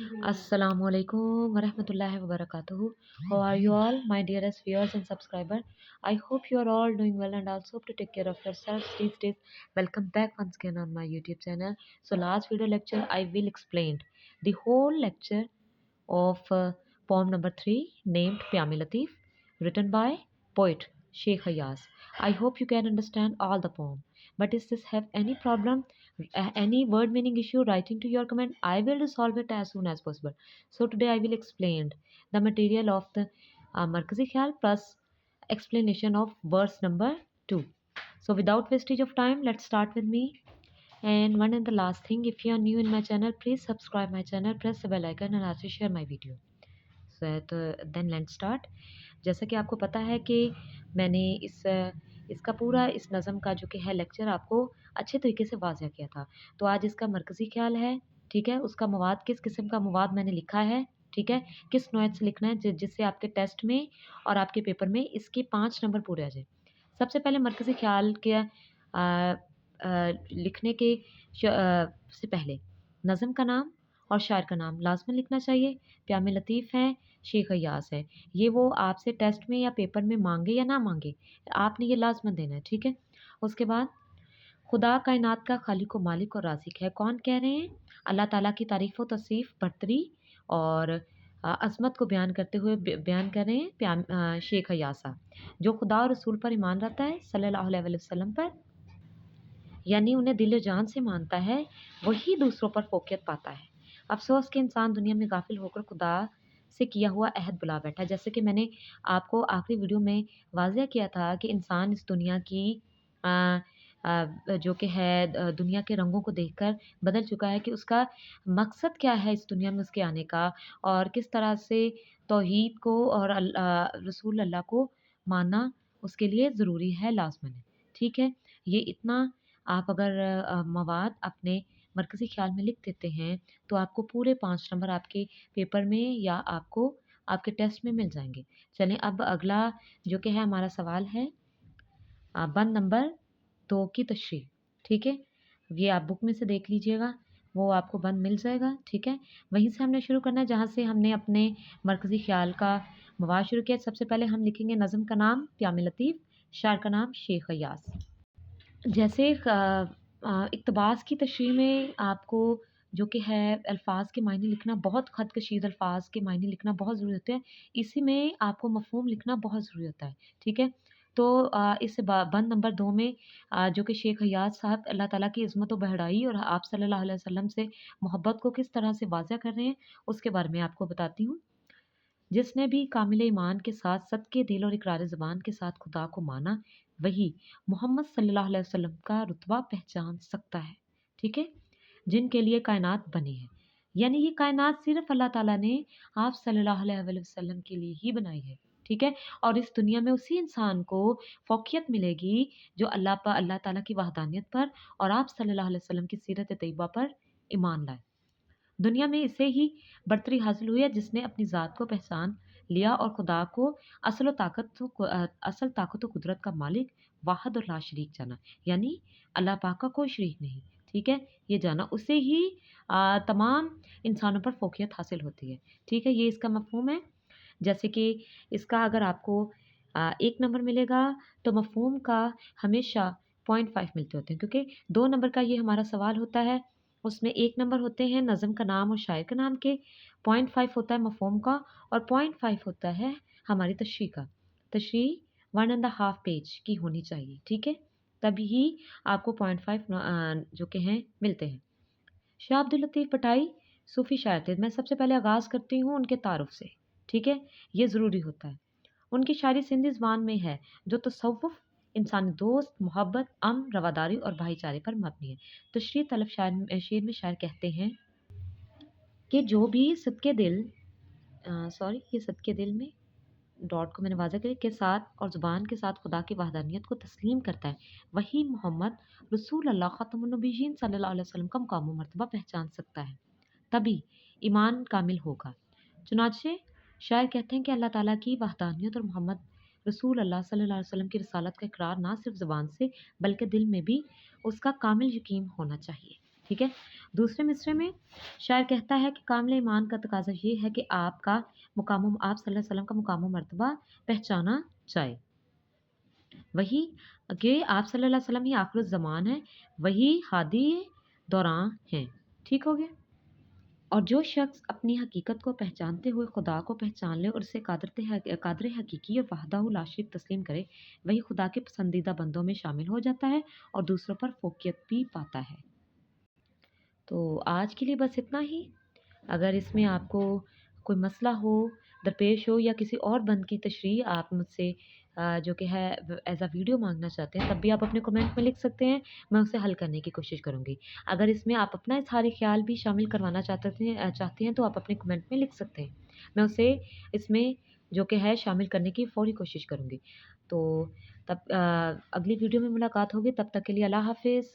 Assalamu alaikum warahmatullahi wabarakatuh. How are you all, my dearest viewers and subscribers? I hope you are all doing well and also hope to take care of yourselves these days. Welcome back once again on my YouTube channel. So last video lecture I will explain the whole lecture of poem number 3 named Pyami Latif, written by poet Sheikh Hayas. I hope you can understand all the poem. But is this have any problem, any word meaning issue, writing to your comment? I will resolve it as soon as possible. So today I will explain the material of the Markazi Khayal plus explanation of verse number 2. So without wastage of time, let's start with me. And one and the last thing, if you are new in my channel, please subscribe my channel, press the bell icon and also share my video. तो then let's start. जैसा कि आपको पता है कि मैंने इसका पूरा इस नज़म का जो कि है लेक्चर आपको अच्छे तरीके से वाज़ह किया था. तो आज इसका मरकज़ी ख्याल है, ठीक है. उसका मवाद किस किस्म का मवाद मैंने लिखा है, ठीक है, किस नौयत से लिखना है जिससे आपके टेस्ट में और आपके पेपर में इसके 5 नंबर पूरे आ जाए. सबसे पहले मरकज़ी ख्याल के लिखने के से पहले नज़म का नाम और शायर का नाम लाज़मन लिखना चाहिए. प्यामे लतीफ़ हैं, शेख अय्याज़ है. ये वो आपसे टेस्ट में या पेपर में मांगे या ना मांगे, आपने ये लाज़मन देना है, ठीक है. उसके बाद खुदा कायनात का खालिक व मालिक और राज़िक है. कौन कह रहे हैं? अल्लाह ताला की तारीफ़ व तौसीफ़ बरतरी और अज़मत को बयान करते हुए बयान कर रहे हैं शेख अय्याज़ साहब, जो खुदा और रसूल पर ईमान रखता है सल्लल्लाहु अलैहि वसल्लम पर, यानी उन्हें दिल जान से मानता है, वही दूसरों पर फ़ोक़ियत पाता है. अफ़सोस कि इंसान दुनिया में गाफ़िल होकर खुदा से किया हुआ अहद भुला बैठा. जैसे कि मैंने आपको आखिरी वीडियो में वाज़ह किया था कि इंसान इस दुनिया की जो कि है दुनिया के रंगों को देखकर बदल चुका है कि उसका मकसद क्या है इस दुनिया में उसके आने का, और किस तरह से तौहीद को और रसूल अल्लाह को मानना उसके लिए ज़रूरी है, लाज़मन है, ठीक है. ये इतना आप अगर मवाद अपने मरकज़ी ख़्याल में लिख देते हैं तो आपको पूरे 5 नंबर आपके पेपर में या आपको आपके टेस्ट में मिल जाएंगे. चलें अब अगला जो कि है हमारा सवाल है बंद नंबर 2 की तशरीह, ठीक है. ये आप बुक में से देख लीजिएगा, वो आपको बंद मिल जाएगा, ठीक है. वहीं से हमने शुरू करना है जहाँ से हमने अपने मरकज़ी ख़्याल का मवाद शुरू किया. सबसे पहले हम लिखेंगे नज़म का नाम प्यामे लतीफ़, शायर का नाम शेख अय्याज़. जैसे इक़्तिबास की तशरीह में आपको जो कि है अल्फ़ाज़ के मायने लिखना, बहुत ख़त कशीद अल्फ़ाज़ के मायने लिखना बहुत ज़रूरी होते हैं. इसी में आपको मफ़हूम लिखना बहुत ज़रूरी होता है, ठीक है. तो इस बंद नंबर 2 में जो कि शेख अय्याज़ साहब अल्लाह ताला की इज़्ज़त व बड़ाई और आप सल्लल्लाहु अलैहि वसल्लम से मोहब्बत को किस तरह से वाज़ह कर रहे हैं, उसके बारे में आपको बताती हूँ. जिसने भी कामिल ईमान के साथ सदके दिल और इकरार ज़बान के साथ खुदा को माना, वही मोहम्मद सल्लल्लाहु अलैहि वसल्लम का रुतबा पहचान सकता है, ठीक है. जिनके लिए कायनात बनी है, यानी ये कायनात सिर्फ अल्लाह ताला ने आप सल्लल्लाहु अलैहि वसल्लम के लिए ही बनाई है, ठीक है. और इस दुनिया में उसी इंसान को फ़ौक़ियत मिलेगी जो अल्लाह ताला की वहदानियत पर और आप सल्लल्लाहु अलैहि वसल्लम की सीरत तैयबा पर ईमान लाए. दुनिया में इसे ही बरतरी हासिल हुई है जिसने अपनी ज़ात को पहचान लिया और खुदा को असल ताकत व कुदरत का मालिक, वाहिद और ला शरीक जाना, यानी अल्लाह पाक का कोई शरीक नहीं, ठीक है. ये जाना, उसे ही तमाम इंसानों पर फ़ोक़ियत हासिल होती है, ठीक है. ये इसका मफ़हूम है. जैसे कि इसका अगर आपको 1 नंबर मिलेगा तो मफ़हूम का हमेशा 0.5 मिलते होते हैं, क्योंकि 2 नंबर का ये हमारा सवाल होता है. उसमें 1 नंबर होते हैं नज़म का नाम और शायर के नाम के, 0.5 होता है मफ़हूम का और 0.5 होता है हमारी तशरीह का. तशरीह 1.5 पेज की होनी चाहिए, ठीक है. तभी आपको 0.5 जो कि हैं मिलते हैं. शाह अब्दुल लतीफ़ भटाई सूफ़ी शायर थे. मैं सबसे पहले आगाज़ करती हूँ उनके तारुफ़ से, ठीक है. ये ज़रूरी होता है. उनकी शायरी सिंधी ज़बान में है जो तसव्वुफ़, इंसानी दोस्त, मोहब्बत, अमन, रवादारी और भाईचारे पर मबनी है. तशरीह तलब शेर में शायर कहते हैं कि जो भी सदके दिल ये सदके दिल में डॉट को मैंने वाज़ह किया के साथ और ज़ुबान के साथ खुदा की वहदानियत को तस्लीम करता है, वही मोहम्मद रसूल अल्लाह ख़ातमुन नबीयीन सल्लल्लाहु अलैहि वसल्लम का मुक़ाम व मर्तबा पहचान सकता है, तभी ईमान कामिल होगा. चुनांचे शायर कहते हैं कि अल्लाह ताला की वहदानियत और मोहम्मद रसूल अल्लाह सल्लल्लाहु अलैहि वसल्लम की रिसालत का इकरार ना सिर्फ ज़बान से बल्कि दिल में भी उसका कामिल यकीन होना चाहिए. ठीक है? दूसरे मिसरे में शायर कहता है कि कामिल ईमान का तकाज़ा ये है कि आपका आप सल्लल्लाहु अलैहि वसल्लम का मुकाम व मर्तबा पहचाना जाए। वही कि आप सल्लल्लाहु अलैहि वसल्लम ही आखिरुज़्ज़मान हैं, वही हादी दौरां हैं। ठीक हो गया? और जो शख्स अपनी हकीकत को पहचानते हुए खुदा को पहचान ले और उसे कादर हकीकी और वहदहू ला शरीक तस्लीम करे, वही खुदा के पसंदीदा बंदों में शामिल हो जाता है और दूसरों पर फ़ोक़ियत भी पाता है। तो आज के लिए बस इतना ही। अगर इसमें आपको कोई मसला हो, दरपेश हो या किसी और बंद की तशरीह आप मुझसे जो कि है एज़ अ वीडियो माँगना चाहते हैं, तब भी आप अपने कमेंट में लिख सकते हैं, मैं उसे हल करने की कोशिश करूँगी। अगर इसमें आप अपना इज़हार ख़्याल भी शामिल करवाना चाहते हैं तो आप अपने कमेंट में लिख सकते हैं। मैं उसे इसमें जो कि है शामिल करने की फ़ौरी कोशिश करूँगी। तो अगली वीडियो में मुलाकात होगी, तब तक के लिए अल्लाह हाफ़िज़।